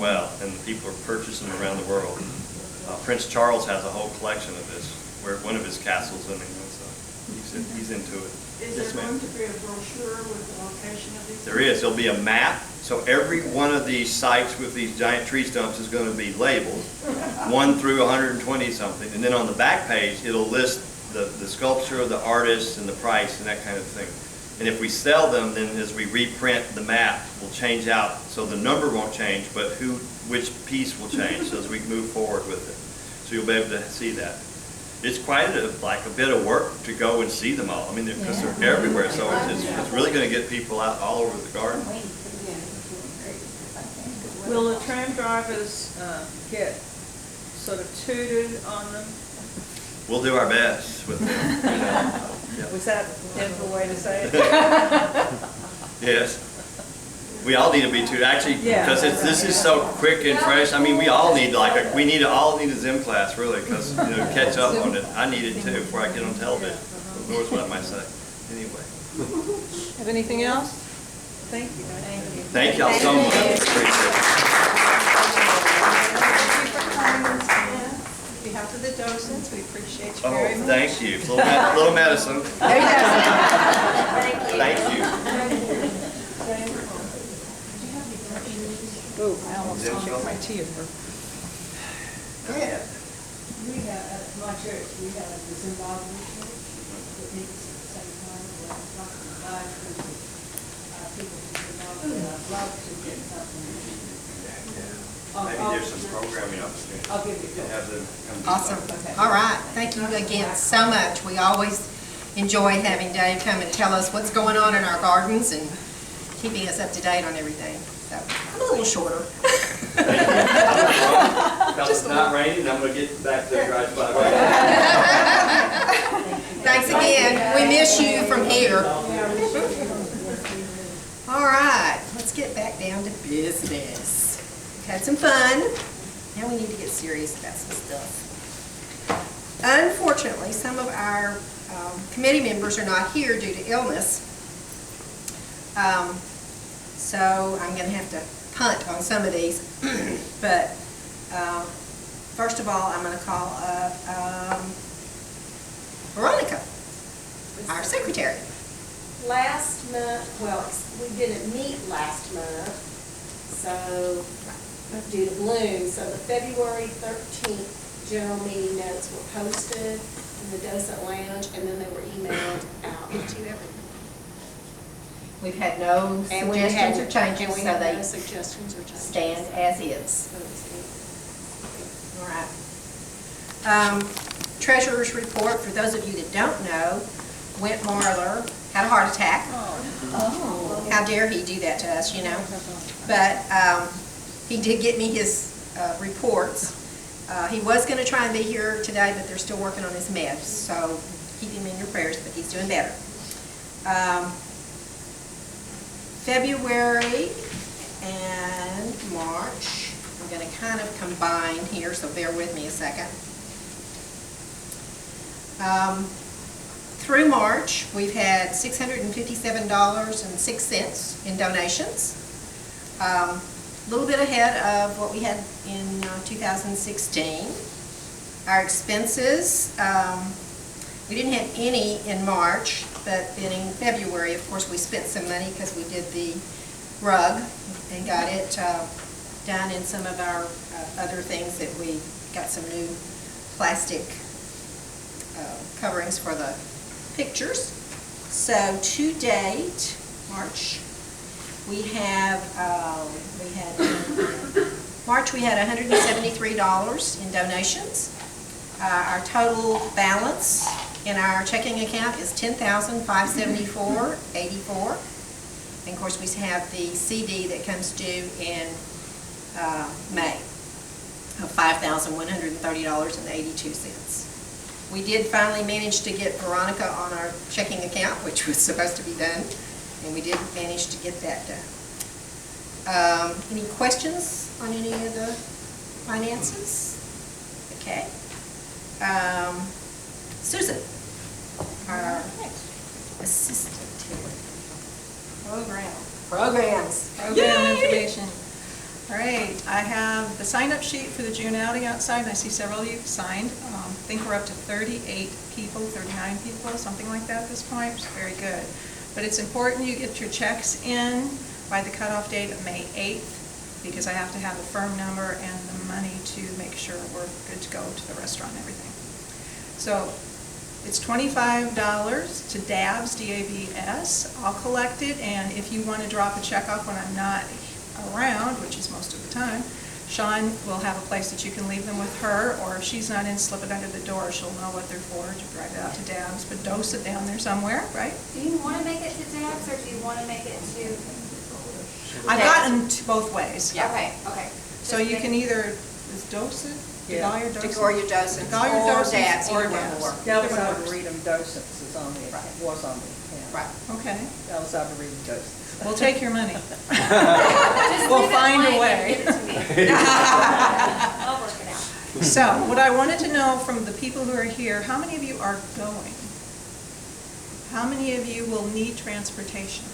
well, and people are purchasing them around the world. Prince Charles has a whole collection of this, where one of his castles in England, so he's into it. Is Yes, there ma'am. going to be a brochure with the location of these? There is. There'll be a map. So every one of these sites with these giant tree stumps is going to be labeled, 1 through 120 something. And then on the back page, it'll list the sculpture, the artist, and the price, and that kind of thing. And if we sell them, then as we reprint the map, we'll change out. So the number won't change, but which piece will change so as we move forward with it. So you'll be able to see that. It's quite a bit of work to go and see them all. I mean, because they're everywhere, so it's really going to get people out all over the garden. Will the tram drivers get sort of tutored on them? We'll do our best with them. You know. Yeah. Was that a Denver way to say it? Yes. We all need to be tutored, actually, Yeah. because this is so quick and fresh. I mean, we all need all need a Zim class, really, because catch up on it. I need it too before I get on television. Knows what I might say. Anyway. Have anything else? Thank you. Thank y'all so much. Appreciate it. On behalf of the docents, we appreciate you Oh, very much. thank you. Little medicine. Thank you. Oh, I almost kicked my teeth. Go ahead. We have, at my church, we have the Zimbabwe church that meets at the same time. We're talking about people from Zimbabwe. I'd love to get something. Maybe there's some programming opportunities. I'll give you You can have them come. Awesome. All right. Thank you again so much. We always enjoy having Dave come and tell us what's going on in our gardens and keeping us up to date on everything. So I'm a little shorter. Because it's not raining, I'm going to get back to the garage by Thanks again. We miss you from here. All right. Let's get back down to business. We've had some fun. Now we need to get serious about some stuff. Unfortunately, some of our committee members are not here due to illness. So I'm going to have to punt on some of these. But first of all, I'm going to call up Veronica, our secretary. Last month, well, we didn't meet last month, so due to Bloom, so the February 13th general meeting notes were posted in the docent lounge, and then they were emailed out to everyone. We've had no suggestions or changes, And we so have no they suggestions or changes. stand as is. All right. Treasurer's report, for those of you that don't know, Went Marler had a heart attack. Oh. How dare he do that to us, you know? But he did get me his reports. He was going to try and be here today, but they're still working on his meds, so keep him in your prayers, but he's doing better. February and March, I'm going to kind of combine here, so bear with me a second. Through March, we've had $657.06 in donations. A little bit ahead of what we had in 2016. Our expenses, we didn't have any in March, but then in February, of course, we spent some money because we did the rug and got it done in some of our other things that we got some new plastic coverings for the pictures. So to date, March, we had $173 in donations. Our total balance in our checking account is $10,574.84. And of course, we have the CD that comes due in May of $5,130.82. We did finally manage to get Veronica on our checking account, which was supposed to be done, and we did manage to get that done. Any questions on any of the finances? Okay. Susan, our assistant here. Program Program Yay! information. All right, I have the sign-up sheet for the June outing outside, and I see several of you signed. I think we're up to 38 people, 39 people, something like that at this point, which is very good. But it's important you get your checks in by the cutoff date of May 8th, because I have to have the firm number and the money to make sure we're good to go to the restaurant and everything. So it's $25 to DABS, D-A-B-S. I'll collect it, and if you want to drop a check off when I'm not around, which is most of the time, Sean will have a place that you can leave them with her, or if she's not in, slip it under the door. She'll know what they're for to drive it out to DABS, but dose it down there somewhere, right? Do you want to make it to Dabs or do you want to make it to? I've gotten to both ways. Okay, okay. So you can either, is dose it? Yeah. Degalia dose it? Degoria docents Degalia or docents DABS, or either one will DABS. work. Either one Dallas works. Arboretum docents is on the, Right. was on the account. Right. Okay, Dallas Arboretum docents. we'll take your money. Just We'll leave it find a blank way. and give it to me. I'll work it out. So, what I wanted to know from the people who are here, how many of you are going? How many of you will need transportation?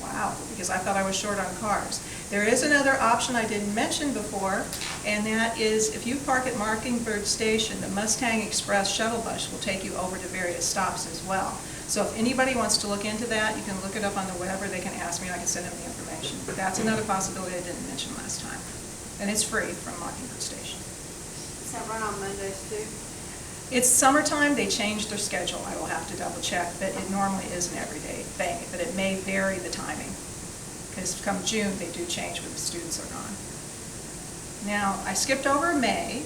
Wow, because I thought I was short on cars. There is another option I didn't mention before, and that is if you park at Mockingbird Station, the Mustang Express shuttle bus will take you over to various stops as well. So if anybody wants to look into that, you can look it up on the web, or they can ask me and I can send them the information. But that's another possibility I didn't mention last time. And it's free from Mockingbird Station. Does that run on Mondays too? It's summertime, they changed their schedule, I will have to double check, but it normally is an everyday thing, but it may vary the timing. Because come June, they do change when the students are gone. Now, I skipped over May,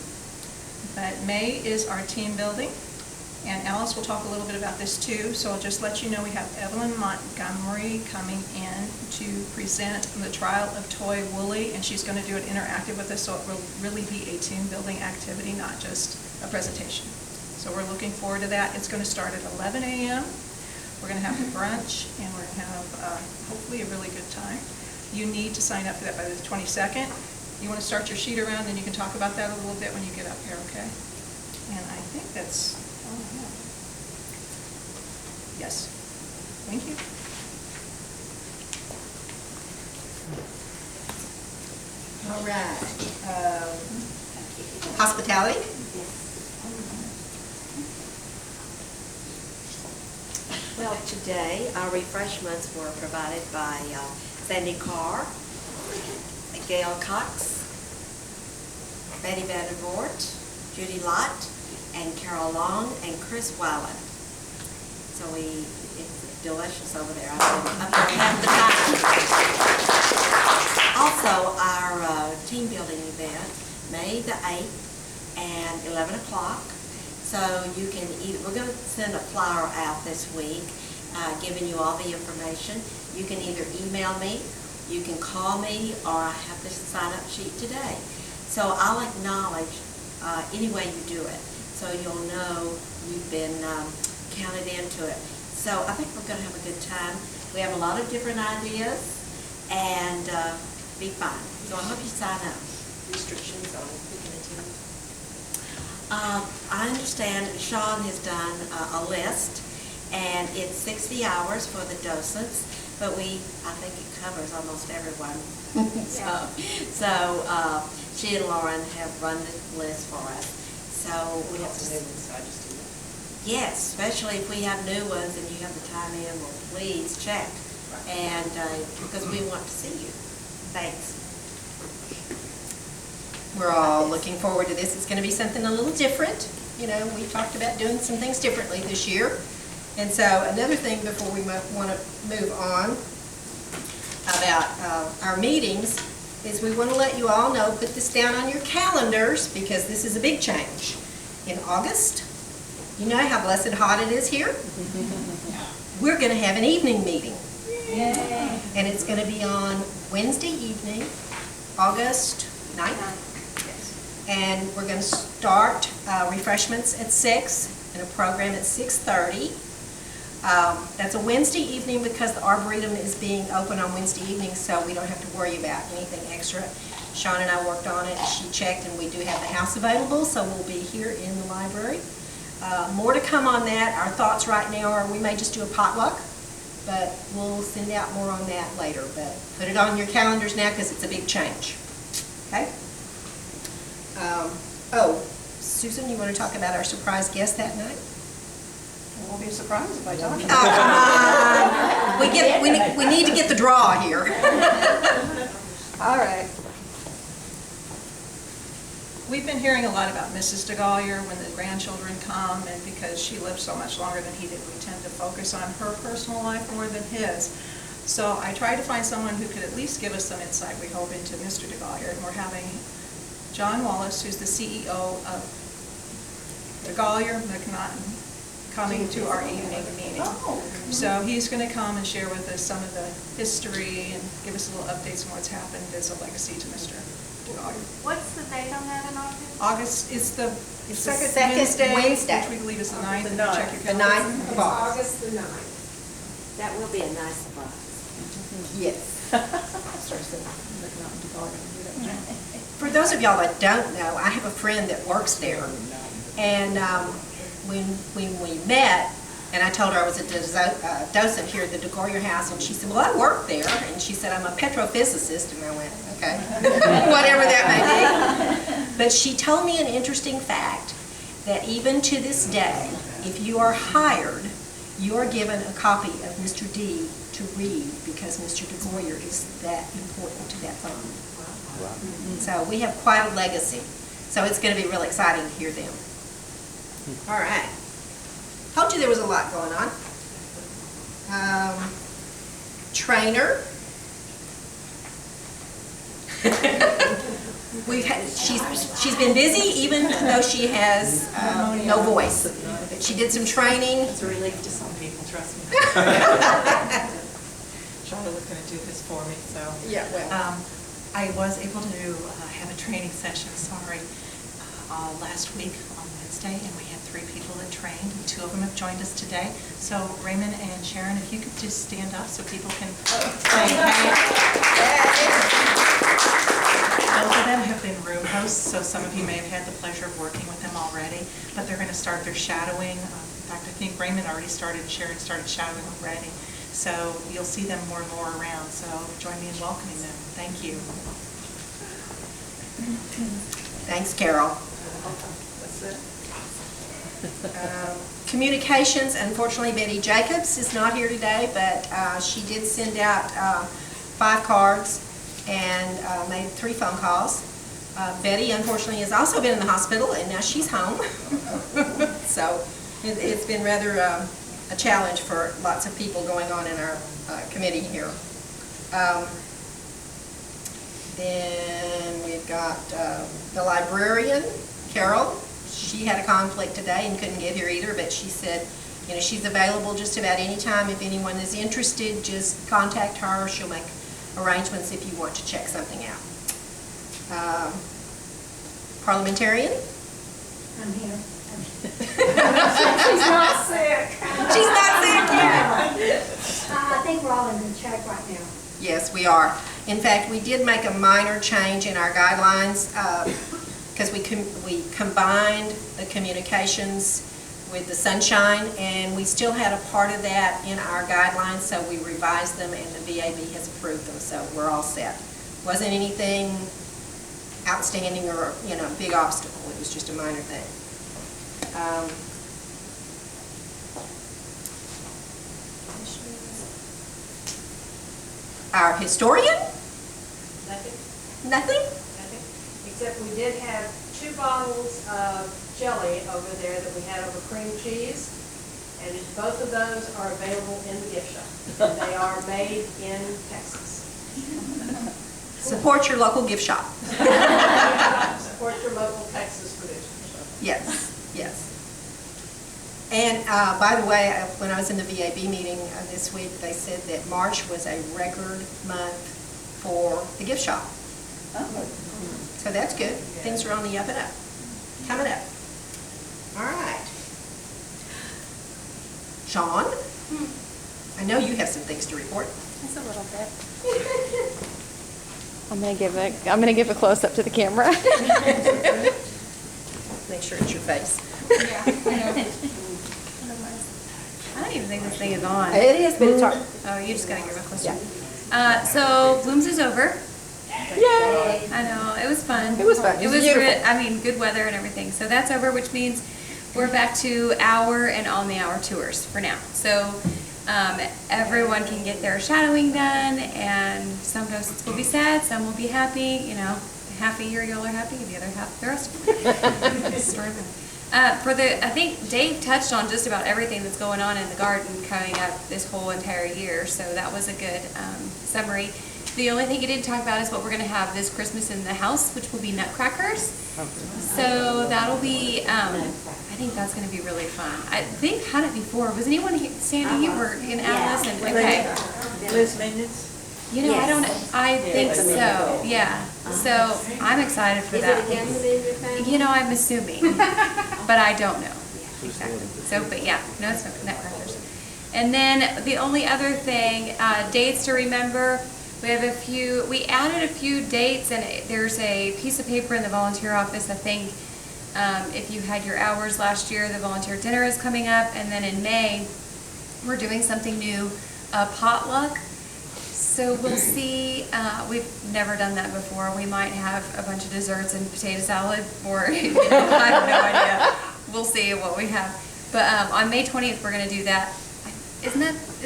but May is our team building, and Alice will talk a little bit about this too, so I'll just let you know we have Evelyn Montgomery coming in to present the trial of Toy Wooly, and she's going to do it interactive with us, so it will really be a team building activity, not just a presentation. So we're looking forward to that. It's going to start at 11 a.m. We're going to have a brunch, and we're going to have hopefully a really good time. You need to sign up for that by the 22nd. You want to start your sheet around, and you can talk about that a little bit when you get up here, okay? And I think that's all I have. Yes. Thank you. All right. Hospitality? Well, today, our refreshments were provided by Sandy Carr, Gail Cox, Betty Vandervoort, Judy Lott, and Carol Long, and Chris Weiland. So it's delicious over there. I've been up there half the time. Also, our team building event, May the 8th and 11 o'clock. So you can either, we're going to send a flyer out this week giving you all the information. You can either email me, you can call me, or I have this sign-up sheet today. So I'll acknowledge any way you do it, so you'll know you've been counted into it. So I think we're going to have a good time. We have a lot of different ideas, and be fun. So I hope you sign up. Restrictions on who can attend. I understand Sean has done a list, and it's 60 hours for the docents, but I think it covers almost everyone. So she and Lauren have run the list for us. So we have to. Yes, especially if we have new ones and you have the time in, well, please check. And because we want to see you. Thanks. We're all looking forward to this. It's going to be something a little different. You know, we talked about doing some things differently this year. And so another thing before we want to move on about our meetings is we want to let you all know, put this down on your calendars because this is a big change. In August, you know how blessed hot it is here? We're going to have an evening meeting. Yay. And it's going to be on Wednesday evening, August 9th. And we're going to start refreshments at 6 and a program at 6:30. That's a Wednesday evening because the Arboretum is being open on Wednesday evening, so we don't have to worry about anything extra. Sean and I worked on it, she checked, and we do have the house available, so we'll be here in the library. More to come on that. Our thoughts right now are we may just do a potluck but we'll send out more on that later. But put it on your calendars now because it's a big change. Okay? Oh, Susan, you want to talk about our surprise guest that night? It won't be a surprise if I talk Oh, about it. come on. We need to get the draw here. All right. We've been hearing a lot about Mrs. DeGollier when the grandchildren come, and because she lived so much longer than he did, we tend to focus on her personal life more than his. So I tried to find someone who could at least give us some insight, we hope, into Mr. DeGollier, and we're having John Wallace, who's the CEO of DeGollier McNaughton, coming to our evening meeting. So he's going to come and share with us some of the history and give us little updates on what's happened as a legacy to Mr. DeGollier. What's the date on that in August? August is the second second Wednesday, Wednesday. which we believe is the 9th. The If you check 9th. your The calendar. 9th It's of August. August the 9th. That will be a nice surprise. Yes. Sorry, so McNaughton DeGollier. For those of y'all that don't know, I have a friend that works there. And when we met, and I told her I was a docent here at the DeGollier House, and she said, well, I work there. And she said, I'm a petrophysicist. And I went, okay, whatever that may be. But she told me an interesting fact, that even to this day, if you are hired, you are given a copy of Mr. D to read, because Mr. DeGollier is that important to that firm. So we have quite a legacy. So it's going to be real exciting to hear them. All right. Told you there was a lot going on. Trainer. She's been busy even though she has no voice. But she did some training. It's a relief to some people, trust me. Charlotte's going to do this for me, so. Yeah, well. I was able to have a training session, last week on Wednesday, and we had 3 people that trained, and 2 of them have joined us today. So Raymond and Sharon, if you could just stand up so people can say hey. Both of them have been room hosts, so some of you may have had the pleasure of working with them already, but they're going to start their shadowing. In fact, I think Raymond already started, Sharon started shadowing already. So you'll see them more and more around, so join me in welcoming them. Thank you. Thanks, Carol. Communications, unfortunately Betty Jacobs is not here today, but she did send out 5 cards and made 3 phone calls. Betty, unfortunately, has also been in the hospital, and now she's home. So it's been rather a challenge for lots of people going on in our committee here. Then we've got the librarian, Carol. She had a conflict today and couldn't get here either, but she said, you know, she's available just about any time. If anyone is interested, just contact her. She'll make arrangements if you want to check something out. Parliamentarian? I'm here. She's not sick. She's not sick yet. I think we're all in good shape right now. Yes, we are. In fact, we did make a minor change in our guidelines because we combined the communications with the sunshine, and we still had a part of that in our guidelines, so we revised them, and the VAB has approved them, so we're all set. Wasn't anything outstanding or, you know, big obstacle. It was just a minor thing. Our historian? Nothing, Nothing? nothing, except we did have 2 bottles of jelly over there that we had over cream cheese, and both of those are available in the gift shop. And they are made in Texas. Support your local gift shop. Support your local Texas producers. Yes, yes. And by the way, when I was in the VAB meeting this week, they said that March was a record month for the gift shop. So that's good. Things are on the up and up, coming up. All right. Sean, I know you have some things to report. Just a little bit. I'm gonna give a close up to the camera. Make sure it's your face. I don't even think this thing is on. It is, but it's hard. Oh, you just gotta get real close to it. So Blooms is over. Yay! I know, it was fun. It was fun. It was beautiful. good, I mean, good weather and everything. So that's over, which means we're back to hour and on the hour tours for now. So everyone can get their shadowing done, and some docents will be sad, some will be happy, you know. Half a year y'all are happy, the other half the rest. I think Dave touched on just about everything that's going on in the garden coming up this whole entire year, so that was a good summary. The only thing he didn't talk about is what we're going to have this Christmas in the house, which will be nutcrackers. So that'll be, I think that's going to be really fun. They've had it before. Was anyone here, Sandy, you were in Atlas? And, okay. Liz Maintenance? You know, I think so, yeah. So I'm excited for that. Is it again within your family? You know, I'm assuming, but I don't know exactly. So, but yeah, no, it's nutcrackers. And then the only other thing, dates to remember. We have we added a few dates, and there's a piece of paper in the volunteer office. I think if you had your hours last year, the volunteer dinner is coming up, and then in May, we're doing something new, potluck. So we'll see, we've never done that before. We might have a bunch of desserts and potato salad, or, you know, I have no idea. We'll see what we have. But on May 20th, we're gonna do that. Is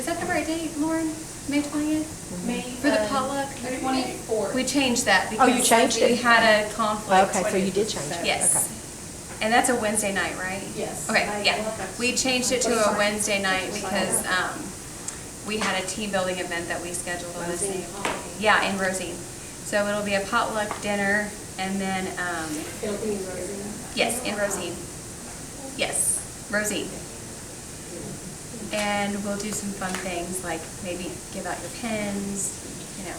that the right date, Lauren? May 20th? May For the potluck? 24th. We changed that Oh, you because changed we it? had a conflict. Okay, so you did change it. Yes. Okay. And that's a Wednesday night, right? Yes. Okay, yeah. We changed it to a Wednesday night because we had a team building event that we scheduled on the same. Yeah, in Rosine. So it'll be a potluck dinner, and then, It'll be in Rosine. yes, in Rosine. Yes, Rosine. And we'll do some fun things, like maybe give out your pens, you know.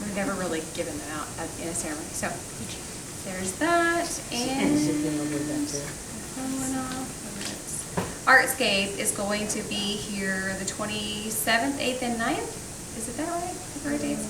We've never really given them out in a ceremony. So there's that, and Artscape is going to be here the 27th, 8th, and 9th. Is it that right? The right dates?